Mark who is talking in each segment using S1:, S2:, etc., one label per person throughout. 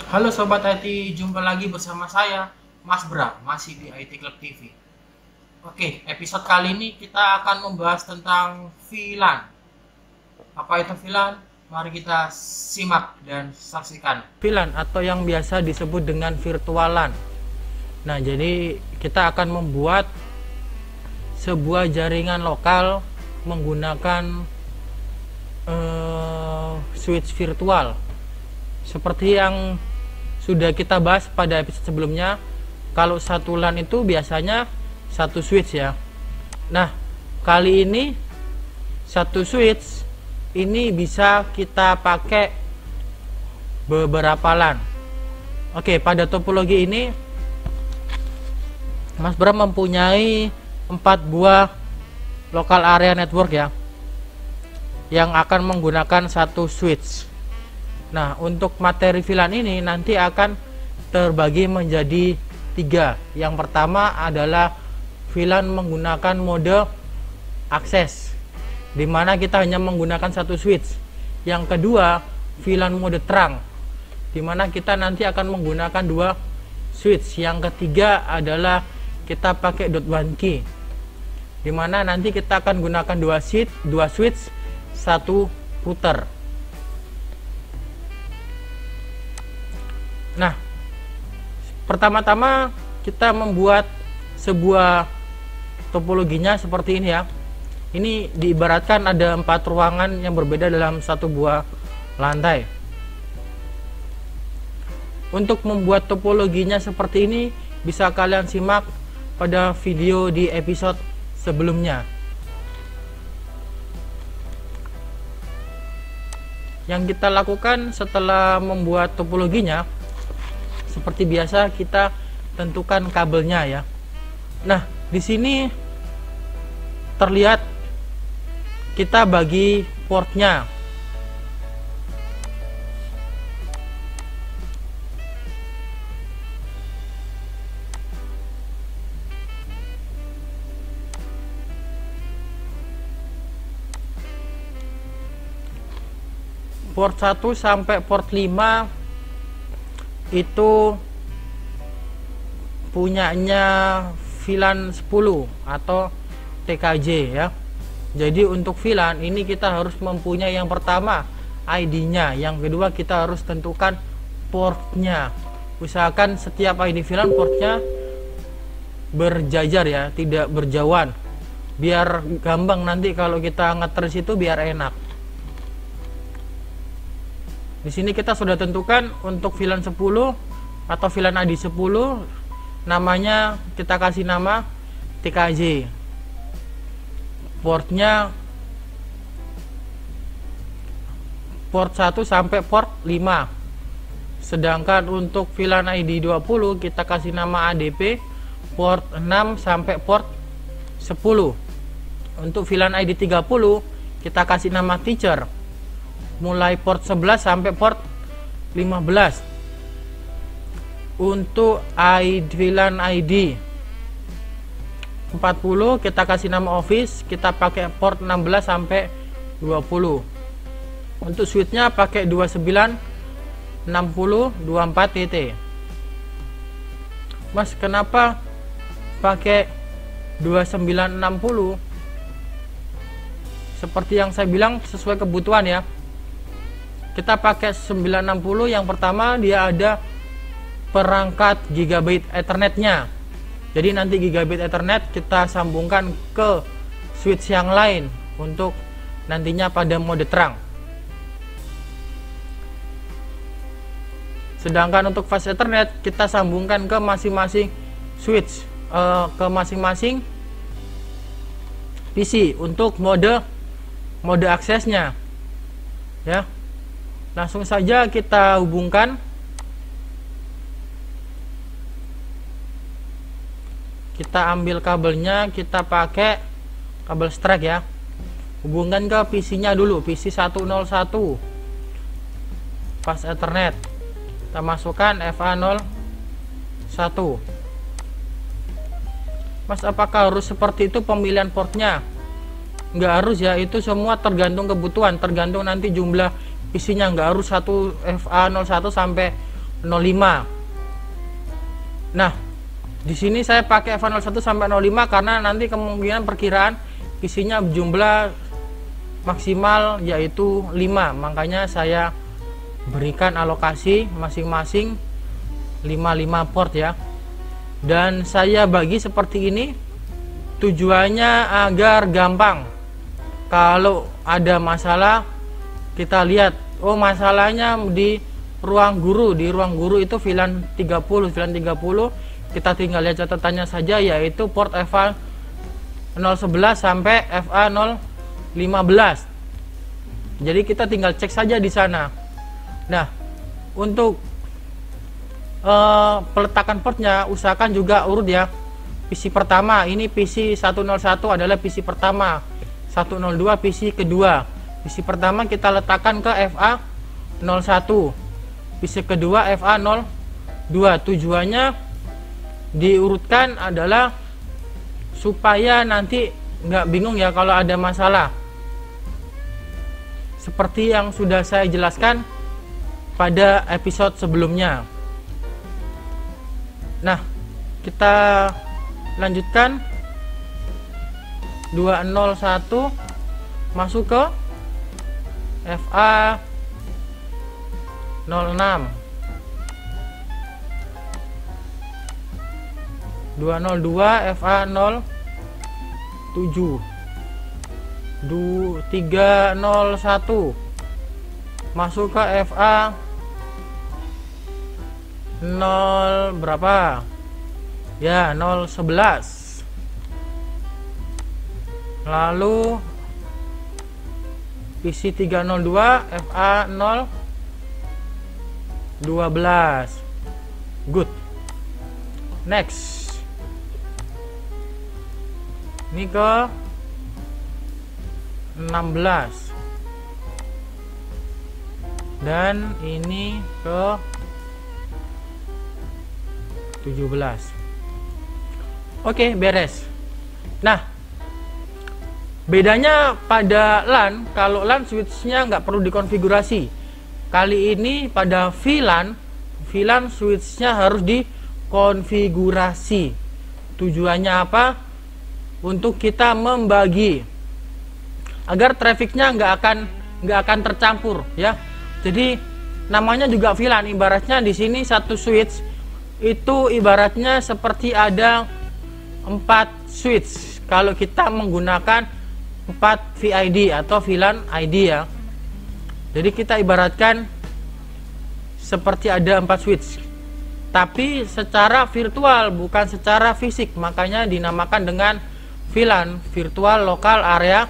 S1: Halo Sobat IT, jumpa lagi bersama saya, Mas Bram, masih di IT Club TV. Oke, episode kali ini kita akan membahas tentang VLAN. Apa itu VLAN? Mari kita simak dan saksikan. VLAN atau yang biasa disebut dengan virtual LAN. Nah, jadi kita akan membuat sebuah jaringan lokal menggunakan switch virtual. Seperti yang sudah kita bahas pada episode sebelumnya, kalau satu LAN itu biasanya satu switch ya. Nah, kali ini satu switch ini bisa kita pakai beberapa LAN. Oke, pada topologi ini Mas Bram mempunyai 4 buah local area network ya, yang akan menggunakan satu switch. Nah, untuk materi VLAN ini nanti akan terbagi menjadi 3. Yang pertama adalah VLAN menggunakan mode akses, dimana kita hanya menggunakan satu switch. Yang kedua, VLAN mode terang, dimana kita nanti akan menggunakan 2 switch. Yang ketiga adalah kita pakai .1 key, dimana nanti kita akan gunakan 2 switch, 1 router. Nah, pertama-tama kita membuat sebuah topologinya seperti ini ya. Ini diibaratkan ada 4 ruangan yang berbeda dalam satu buah lantai. Untuk membuat topologinya seperti ini bisa kalian simak pada video di episode sebelumnya. Yang kita lakukan setelah membuat topologinya, seperti biasa kita tentukan kabelnya ya. Nah, di sini terlihat kita bagi portnya. Port 1 sampai port 5 itu punyanya VLAN 10 atau TKJ ya. Jadi untuk VLAN ini kita harus mempunyai yang pertama ID-nya, yang kedua kita harus tentukan portnya. Usahakan setiap ID VLAN portnya berjajar ya, tidak berjauhan, biar gampang nanti kalau kita ngeter situ biar enak. Di sini kita sudah tentukan untuk VLAN 10 atau VLAN ID 10, namanya kita kasih nama TKJ. Portnya port 1 sampai port 5. Sedangkan untuk VLAN ID 20 kita kasih nama ADP, port 6 sampai port 10. Untuk VLAN ID 30 kita kasih nama teacher, mulai port 11 sampai port 15. Untuk VLAN ID 40 kita kasih nama office, kita pakai port 16 sampai 20. Untuk switchnya pakai 29 60 24 TT. Mas, kenapa pakai 2960? Seperti yang saya bilang, sesuai kebutuhan ya. Kita pakai 960, yang pertama dia ada perangkat gigabit Ethernetnya. Jadi nanti gigabit Ethernet kita sambungkan ke switch yang lain untuk nantinya pada mode terang. Sedangkan untuk fast Ethernet kita sambungkan ke masing-masing switch, ke masing-masing PC untuk mode aksesnya ya. Langsung saja kita hubungkan. Kita ambil kabelnya, kita pakai kabel strike ya. Hubungkan ke PC-nya dulu, PC 101 fast Ethernet. Kita masukkan FA01. Mas, apakah harus seperti itu pemilihan portnya? Nggak harus ya, itu semua tergantung kebutuhan, tergantung nanti jumlah isinya. Nggak harus satu FA01 sampai 05. Nah, di sini saya pakai FA 01 sampai 05 karena nanti kemungkinan perkiraan PC-nya jumlah maksimal yaitu 5. Makanya saya berikan alokasi masing-masing 5 port ya. Dan saya bagi seperti ini tujuannya agar gampang. Kalau ada masalah kita lihat, oh masalahnya di ruang guru. Di ruang guru itu VLAN 30, kita tinggal lihat catatannya saja, yaitu port FA 011 sampai FA 015. Jadi kita tinggal cek saja di sana. Nah, untuk peletakan portnya usahakan juga urut ya. PC pertama, ini PC 101 adalah PC pertama, 102 PC kedua. PC pertama kita letakkan ke FA 01, PC kedua FA 02. Tujuannya diurutkan adalah supaya nanti nggak bingung ya kalau ada masalah, seperti yang sudah saya jelaskan pada episode sebelumnya. Nah, kita lanjutkan. 201 masuk ke FA 06, 202 FA 07, 301 masuk ke FA 0 berapa ya, 011. Lalu PC 302 FA 012. Good. Next, ini ke 16 dan ini ke 17. Oke, beres. Nah, bedanya pada LAN, kalau LAN switchnya nggak perlu dikonfigurasi. Kali ini pada VLAN switchnya harus dikonfigurasi. Tujuannya apa? Untuk kita membagi agar trafficnya nggak akan tercampur ya. Jadi namanya juga VLAN, ibaratnya di sini satu switch itu ibaratnya seperti ada 4 switch kalau kita menggunakan 4 VID atau VLAN ID ya. Jadi kita ibaratkan seperti ada 4 switch, tapi secara virtual bukan secara fisik, makanya dinamakan dengan VLAN, Virtual Local Area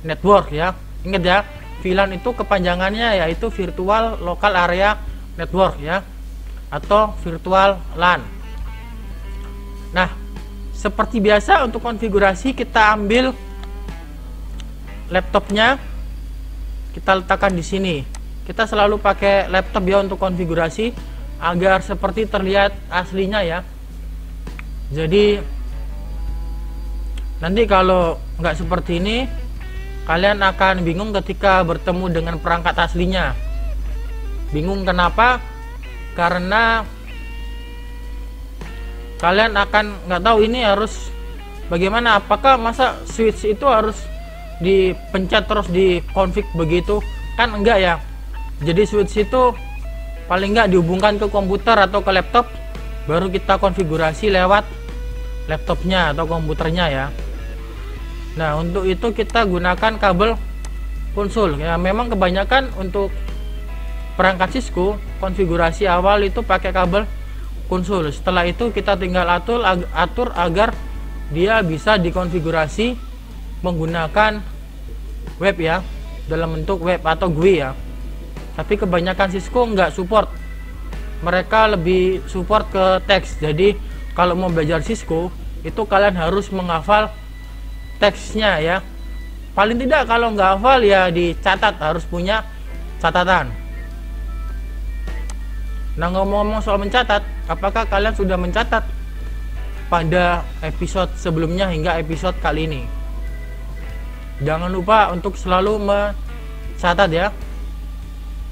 S1: Network ya. Ingat ya, VLAN itu kepanjangannya yaitu Virtual Local Area Network ya, atau virtual LAN. Nah, seperti biasa untuk konfigurasi kita ambil laptopnya, kita letakkan di sini. Kita selalu pakai laptop ya untuk konfigurasi agar seperti terlihat aslinya ya. Jadi nanti kalau nggak seperti ini kalian akan bingung ketika bertemu dengan perangkat aslinya. Bingung kenapa? Karena kalian akan nggak tahu ini harus bagaimana, apakah masa switch itu harus dipencet terus di config begitu, kan enggak ya. Jadi switch itu paling nggak dihubungkan ke komputer atau ke laptop, baru kita konfigurasi lewat laptopnya atau komputernya ya. Nah, untuk itu kita gunakan kabel konsul ya. Memang kebanyakan untuk perangkat Cisco konfigurasi awal itu pakai kabel konsul. Setelah itu kita tinggal atur agar dia bisa dikonfigurasi menggunakan web ya, dalam bentuk web atau GUI ya. Tapi kebanyakan Cisco nggak support, mereka lebih support ke teks. Jadi kalau mau belajar Cisco itu kalian harus menghafal teksnya ya. Paling tidak kalau nggak hafal ya dicatat, harus punya catatan. Nah, ngomong-ngomong soal mencatat, apakah kalian sudah mencatat pada episode sebelumnya hingga episode kali ini? Jangan lupa untuk selalu mencatat ya,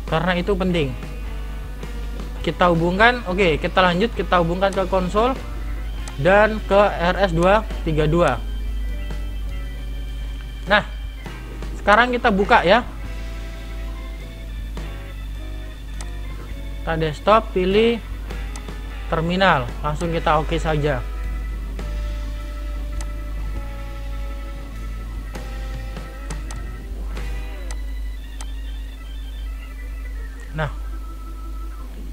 S1: karena itu penting. kita hubungkan. Oke, kita lanjut, kita hubungkan ke konsol dan ke RS232. Nah, sekarang kita buka ya. Kita desktop, pilih terminal, langsung kita oke saja. Nah,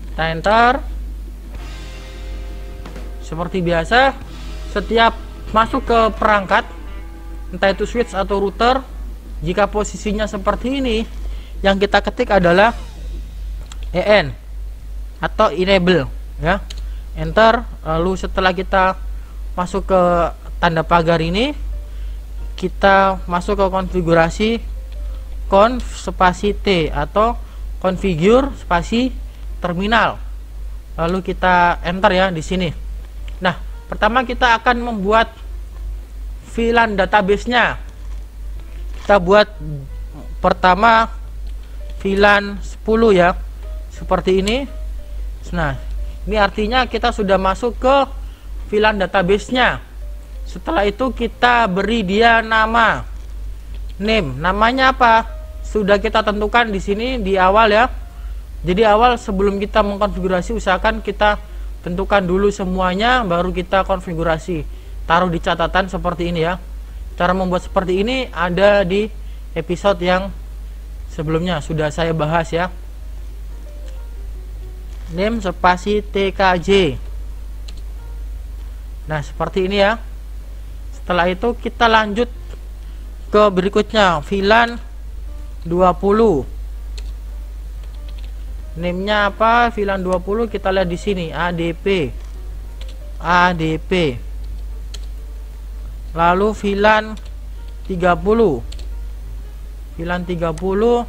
S1: kita enter. Seperti biasa, setiap masuk ke perangkat, entah itu switch atau router, jika posisinya seperti ini, yang kita ketik adalah EN atau enable ya. Enter. Lalu setelah kita masuk ke tanda pagar ini, kita masuk ke konfigurasi conf spasi T atau configure spasi terminal. Lalu kita enter ya di sini. Nah, pertama kita akan membuat VLAN database-nya. Kita buat pertama VLAN 10 ya. Seperti ini. Nah, ini artinya kita sudah masuk ke VLAN database-nya. Setelah itu kita beri dia nama. Name. Namanya apa? Sudah kita tentukan di sini di awal ya. Jadi awal sebelum kita mengkonfigurasi, usahakan kita tentukan dulu semuanya, baru kita konfigurasi. Taruh di catatan seperti ini ya. Cara membuat seperti ini ada di episode yang sebelumnya sudah saya bahas ya. Name spasi TKJ. Nah, seperti ini ya. Setelah itu kita lanjut ke berikutnya, VLAN 20. Name-nya apa? VLAN 20 kita lihat di sini, ADP. Lalu VLAN 30. VLAN 30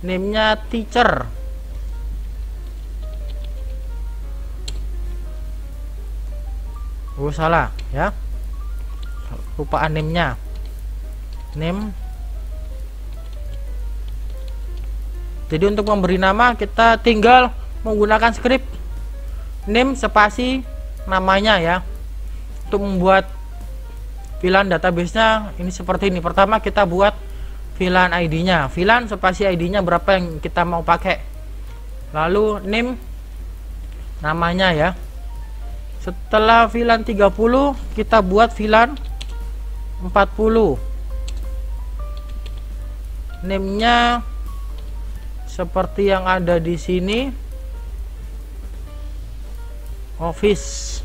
S1: name-nya teacher. Oh, salah ya. Lupaan name-nya. Name. Jadi untuk memberi nama kita tinggal menggunakan script name spasi namanya ya. Untuk membuat VLAN database-nya ini seperti ini. Pertama kita buat VLAN ID-nya. VLAN spasi ID-nya berapa yang kita mau pakai. Lalu name namanya ya. Setelah VLAN 30 kita buat VLAN 40. Name-nya seperti yang ada di sini, office.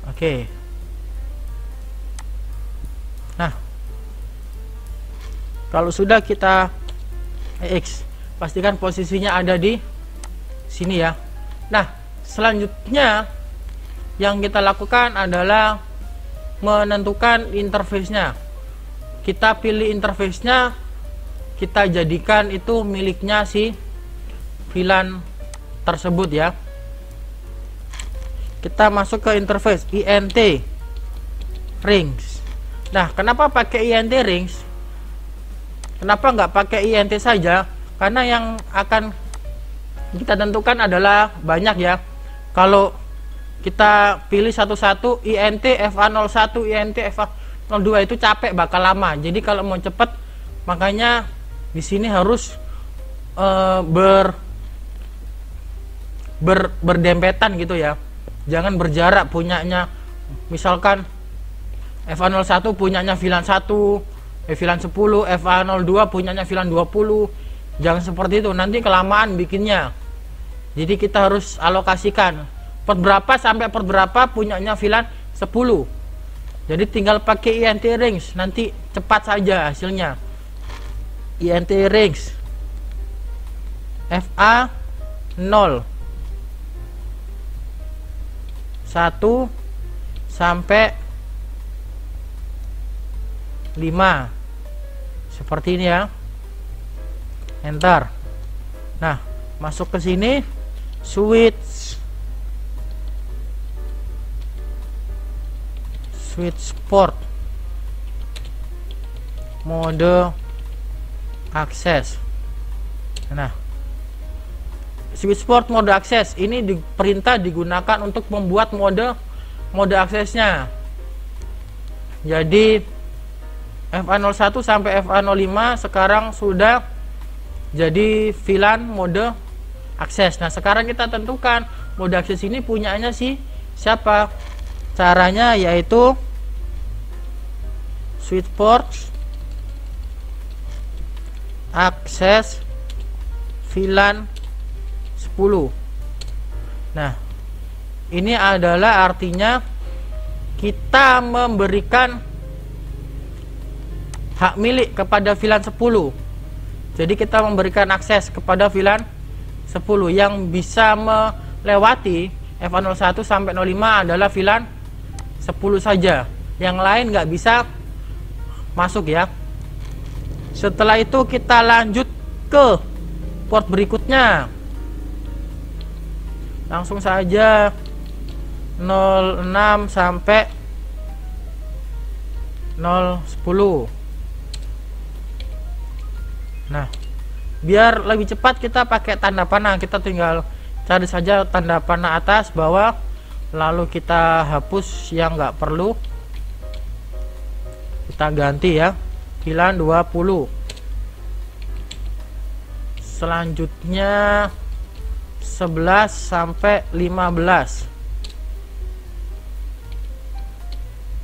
S1: Oke. Nah, kalau sudah kita pastikan posisinya ada di sini ya. Nah, selanjutnya yang kita lakukan adalah menentukan interface-nya. Kita pilih interface-nya, kita jadikan itu miliknya si VLAN tersebut ya. Kita masuk ke interface INT rings. Nah, kenapa pakai INT rings? Kenapa nggak pakai INT saja? Karena yang akan kita tentukan adalah banyak ya. Kalau kita pilih satu-satu, INT FA01, INT FA02 itu capek, bakal lama. Jadi kalau mau cepet, makanya di sini harus berdempetan gitu ya. Jangan berjarak punyanya. Misalkan FA01 punyanya VLAN 1, VLAN 10, FA02 punyanya VLAN 20. Jangan seperti itu, nanti kelamaan bikinnya. Jadi kita harus alokasikan port berapa sampai port berapa punyanya VLAN 10. Jadi tinggal pakai INT rings, nanti cepat saja hasilnya. INT rings FA 0 1 sampai 5 seperti ini ya. Enter. Nah, masuk ke sini, switch port mode akses. Nah, switchport mode akses ini perintah digunakan untuk membuat mode aksesnya. Jadi FA01 sampai FA05 sekarang sudah jadi VLAN mode akses. Nah, sekarang kita tentukan mode akses ini punyanya siapa. Caranya yaitu switchport akses VLAN 10. Nah, ini adalah artinya kita memberikan hak milik kepada VLAN 10. Jadi kita memberikan akses kepada VLAN 10 yang bisa melewati FA01 sampai 05 adalah VLAN 10 saja. Yang lain nggak bisa masuk ya. Setelah itu kita lanjut ke port berikutnya. Langsung saja 06 sampai 010. Nah, biar lebih cepat kita pakai tanda panah. Kita tinggal cari saja tanda panah atas bawah, lalu kita hapus yang nggak perlu, kita ganti ya, VLAN 20. Selanjutnya 11 sampai 15.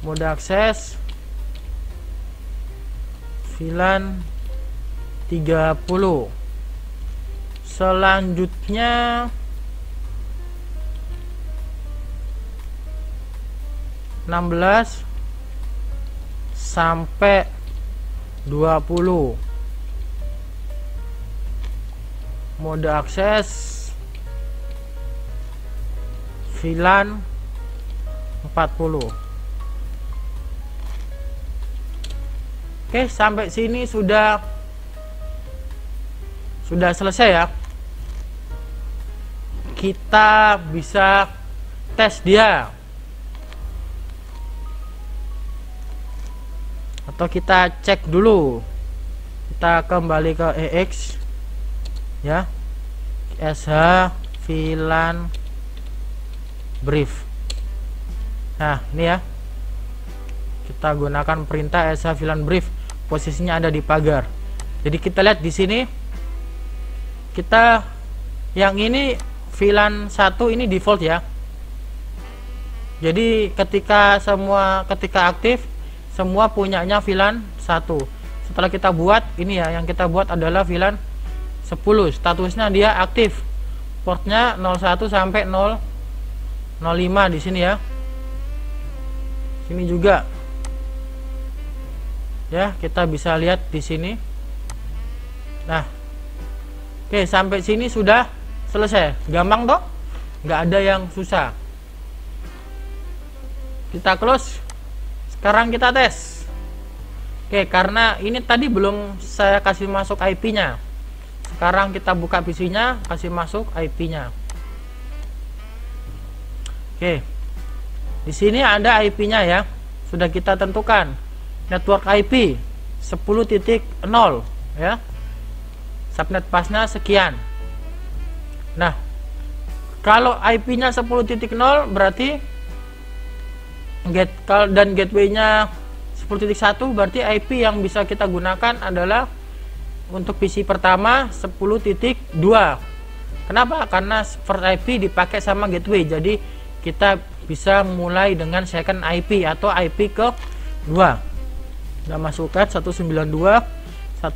S1: Mode akses VLAN 30. Selanjutnya 16 sampai 20. Mode akses VLAN 40. Oke, sampai sini sudah selesai ya. Kita bisa tes dia, atau kita cek dulu. Kita kembali ke EX ya, SH VLAN brief. Nah, ini ya, kita gunakan perintah SH VLAN brief. Posisinya ada di pagar. Jadi kita lihat di sini, kita yang ini VLAN 1 ini default ya. Jadi ketika aktif semua punyanya VLAN 1. Setelah kita buat ini ya, yang kita buat adalah VLAN 10. Statusnya dia aktif. Portnya 01 sampai 005 di sini ya. Sini juga. Ya, kita bisa lihat di sini. Nah, oke, sampai sini sudah selesai. Gampang toh? Nggak ada yang susah. Kita close. Sekarang kita tes. Oke, karena ini tadi belum saya kasih masuk IP-nya. Sekarang kita buka PC-nya, kasih masuk IP-nya. Oke. Di sini ada IP-nya ya. Sudah kita tentukan. Network IP 10.0 ya. Subnet pasnya sekian. Nah, kalau IP-nya 10.0 berarti dan gateway-nya 10.1 berarti IP yang bisa kita gunakan adalah untuk PC pertama 10.2. Kenapa? Karena first IP dipakai sama gateway. Jadi kita bisa mulai dengan second IP atau IP ke 2. Kita masukkan 192.168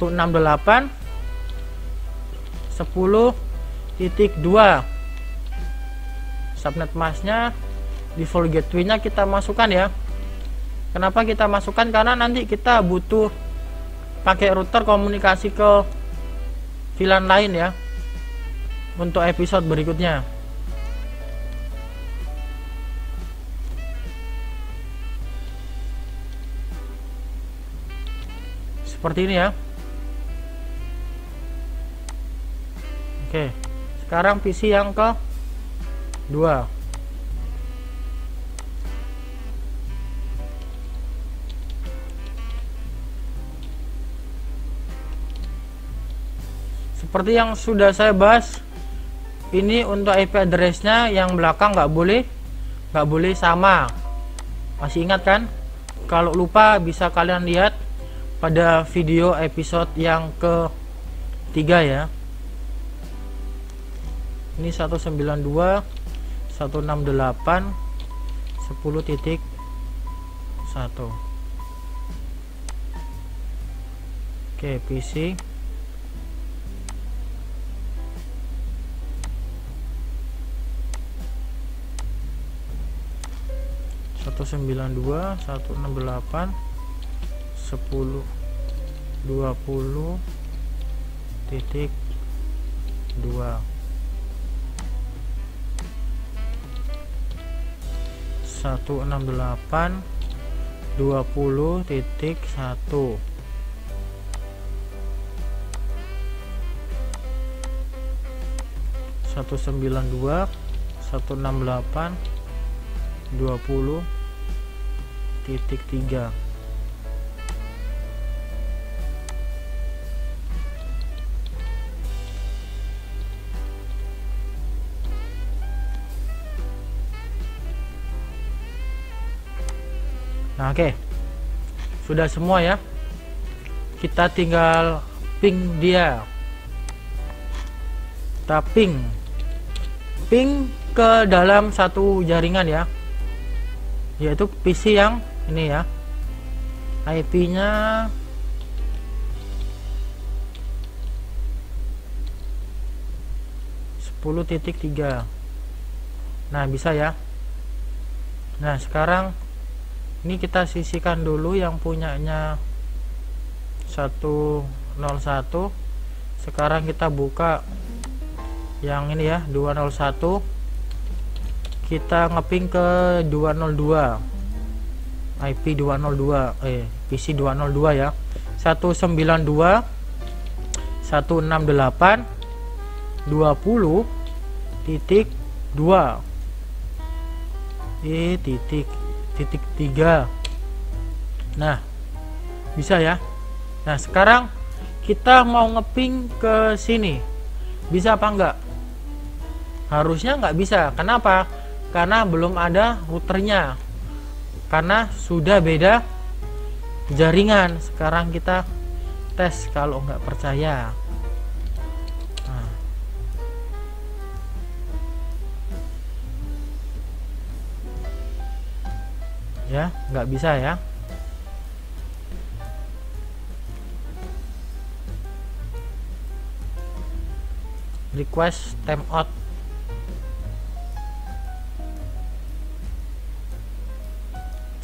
S1: 10.2. Subnet masknya, default gateway-nya kita masukkan ya. Kenapa kita masukkan? Karena nanti kita butuh pakai router komunikasi ke VLAN lain ya, untuk episode berikutnya. Seperti ini ya. Oke, sekarang PC yang ke 2. seperti yang sudah saya bahas, ini untuk IP addressnya yang belakang nggak boleh sama. Masih ingat kan? Kalau lupa bisa kalian lihat pada video episode yang ketiga ya. Ini 192 168 10.1. Oke, PC 192 168 10.20.2 168 20.1 192 168 20.3. Nah, oke. Sudah semua ya. Kita tinggal ping dia. Kita ping ke dalam satu jaringan ya, yaitu PC yang ini ya. IP-nya .3. Nah, bisa ya. Nah, sekarang ini kita sisihkan dulu yang punyanya 101. Sekarang kita buka yang ini ya, 201. Kita ngeping ke 202, IP 202, PC 202 ya, 192 168 20.2 titik 3. Nah, bisa ya. Nah, sekarang kita mau ngeping ke sini, bisa apa enggak? Harusnya nggak bisa. Kenapa? Karena belum ada routernya, karena sudah beda jaringan. Sekarang kita tes kalau nggak percaya. Nah. Ya, nggak bisa ya. Request timeout.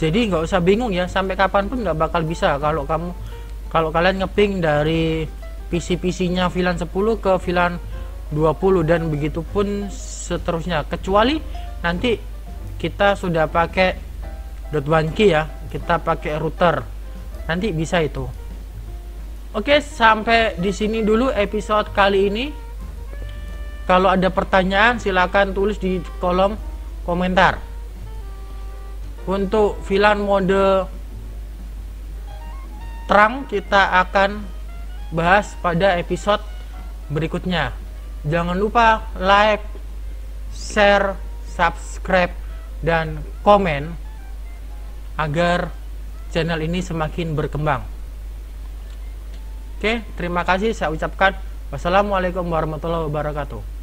S1: Jadi nggak usah bingung ya, sampai kapanpun nggak bakal bisa kalau kalian ngeping dari PC-nya VLAN 10 ke VLAN 20 dan begitu pun seterusnya, kecuali nanti kita sudah pakai .1 key ya, kita pakai router, nanti bisa itu. Oke, sampai di sini dulu episode kali ini. Kalau ada pertanyaan silakan tulis di kolom komentar. Untuk VLAN mode terang kita akan bahas pada episode berikutnya. Jangan lupa like, share, subscribe, dan komen agar channel ini semakin berkembang. Oke, terima kasih saya ucapkan. Wassalamualaikum warahmatullahi wabarakatuh.